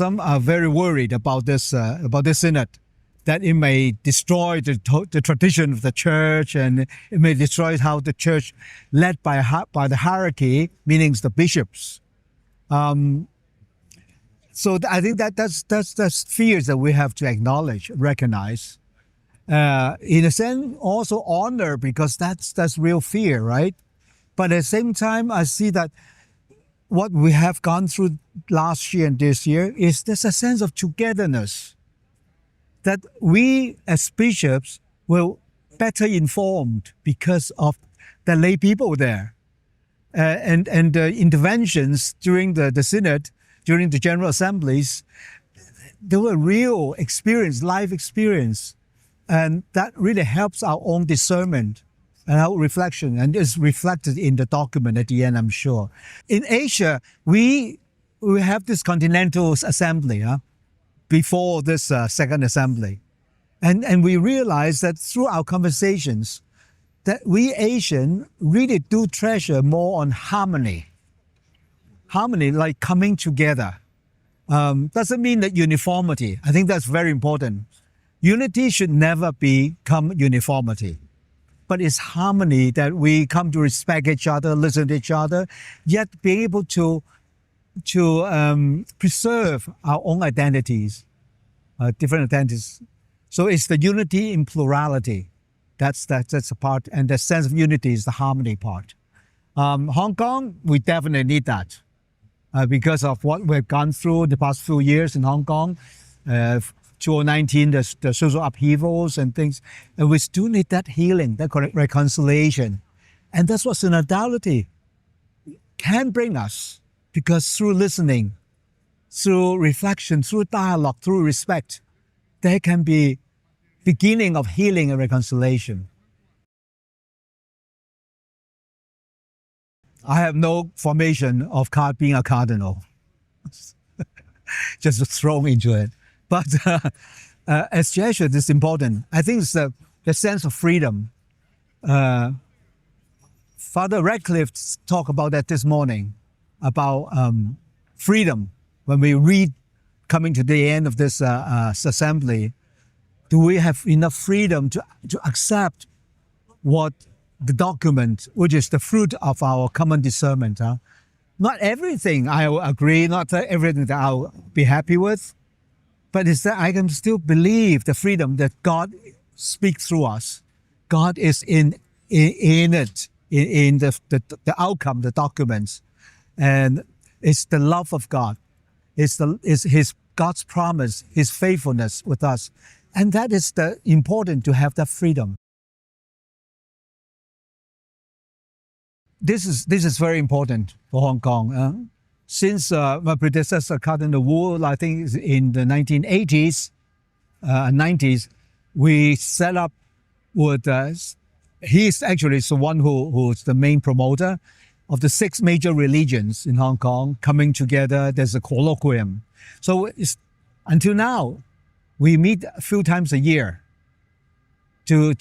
some are very worried about this synod, that it may destroy the tradition of the church, and it may destroy how the church, led by the hierarchy, meaning the bishops. So I think that's fears that we have to acknowledge, recognize. In a sense, also honor, because that's real fear, right? But at the same time, I see that what we have gone through last year and this year is there's a sense of togetherness, that we as bishops were better informed because of the lay people there, and the interventions during the synod, during the general assemblies. There were real experience, life experience, and that really helps our own discernment and our reflection, and is reflected in the document at the end, I'm sure. In Asia, we have this continental assembly before this second assembly. And we realize that through our conversations, that we Asian really do treasure more on harmony. Harmony, like coming together. Doesn't mean that uniformity. I think that's very important. Unity should never become uniformity. But it's harmony, that we come to respect each other, listen to each other, yet be able to preserve our own identities, different identities. So it's the unity in plurality. That's a part, and the sense of unity is the harmony part. Hong Kong, we definitely need that because of what we've gone through the past few years in Hong Kong. 2019, the social upheavals and things, and we still need that healing, that reconciliation. And that's what synodality can bring us, because through listening, through reflection, through dialogue, through respect, there can be beginning of healing and reconciliation. I have no formation of being a cardinal, just thrown into it. But as Jesuit, it's important. I think it's the sense of freedom. Father Radcliffe talked about that this morning, about freedom. When we read, coming to the end of this assembly, do we have enough freedom to accept what the document, which is the fruit of our common discernment? Not everything I will agree, not everything that I'll be happy with, but it's that I can still believe the freedom that God speaks through us. God is in it, in the outcome, the documents. And it's the love of God. It's God's promise, His faithfulness with us. And that is important to have that freedom. This is very important for Hong Kong. Since my predecessor, Cardinal Wu, I think in the 1980s, 90s, we set up with, he's actually the one who's the main promoter of the 6 major religions in Hong Kong coming together. There's a colloquium. So until now, we meet a few times a year to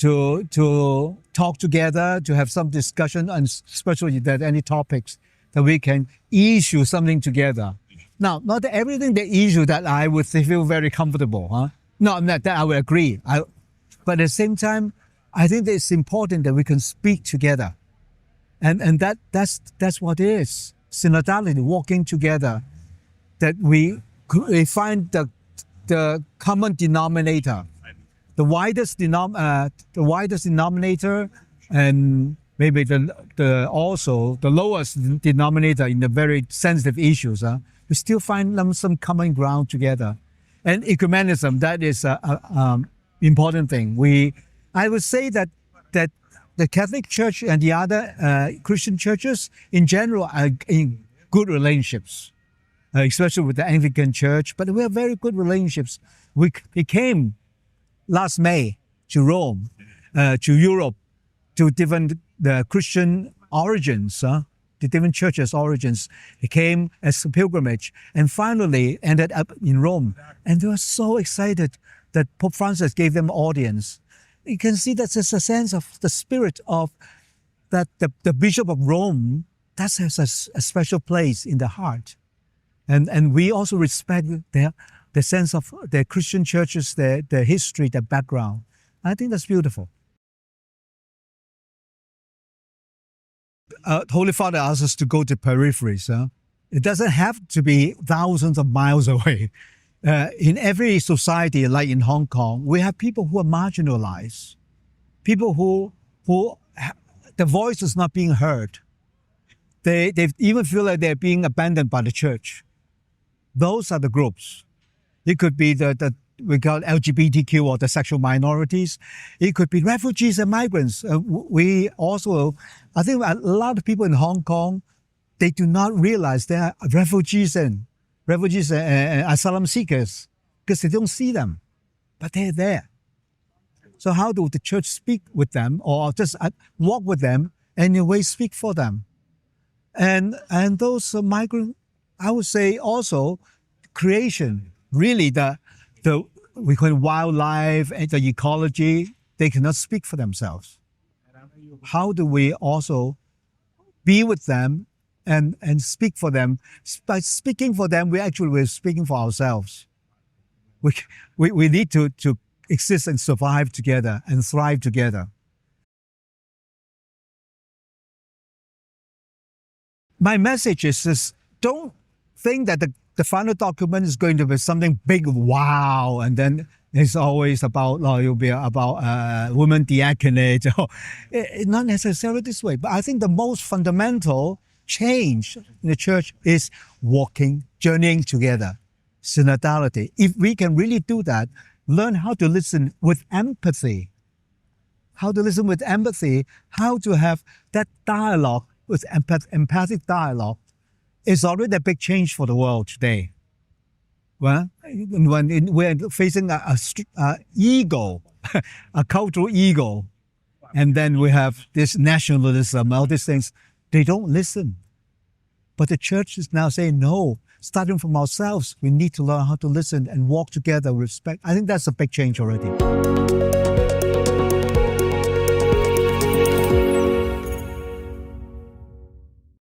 talk together, to have some discussion, and especially if there are any topics that we can issue something together. Now, not everything they issue that I would feel very comfortable. Not that I would agree. But at the same time, I think that it's important that we can speak together. And that's what it is. Synodality, walking together, that we find the common denominator, the widest denominator, and maybe also the lowest denominator in the very sensitive issues. We still find some common ground together. And ecumenism, that is an important thing. I would say that the Catholic Church and the other Christian churches in general are in good relationships, especially with the Anglican Church. But we have very good relationships. We came last May to Rome, to Europe, to different Christian origins, the different churches' origins. They came as a pilgrimage and finally ended up in Rome. And they were so excited that Pope Francis gave them audience. You can see that there's a sense of the spirit of that the Bishop of Rome, that has a special place in the heart. And we also respect the sense of the Christian churches, their history, their background. I think that's beautiful. Holy Father asks us to go to peripheries. It doesn't have to be thousands of miles away. In every society, like in Hong Kong, we have people who are marginalized, people who the voice is not being heard. They even feel like they're being abandoned by the church. Those are the groups. It could be we call LGBTQ or the sexual minorities. It could be refugees and migrants. We also, I think a lot of people in Hong Kong, they do not realize they are refugees and asylum seekers because they don't see them, but they're there. So how do the church speak with them or just walk with them and in a way speak for them? And those migrant, I would say also creation, really we call it wildlife and the ecology, they cannot speak for themselves. How do we also be with them and speak for them? By speaking for them, we're speaking for ourselves. We need to exist and survive together and thrive together. My message is this: don't think that the final document is going to be something big, wow, and then it's always about, it'll be about women diaconate. Not necessarily this way, but I think the most fundamental change in the church is walking, journeying together, synodality. If we can really do that, learn how to listen with empathy, how to have that dialogue with empathic dialogue, is already a big change for the world today. Well, when we're facing a ego, a cultural ego, and then we have this nationalism, all these things, they don't listen. But the church is now saying, no, starting from ourselves, we need to learn how to listen and walk together with respect. I think that's a big change already.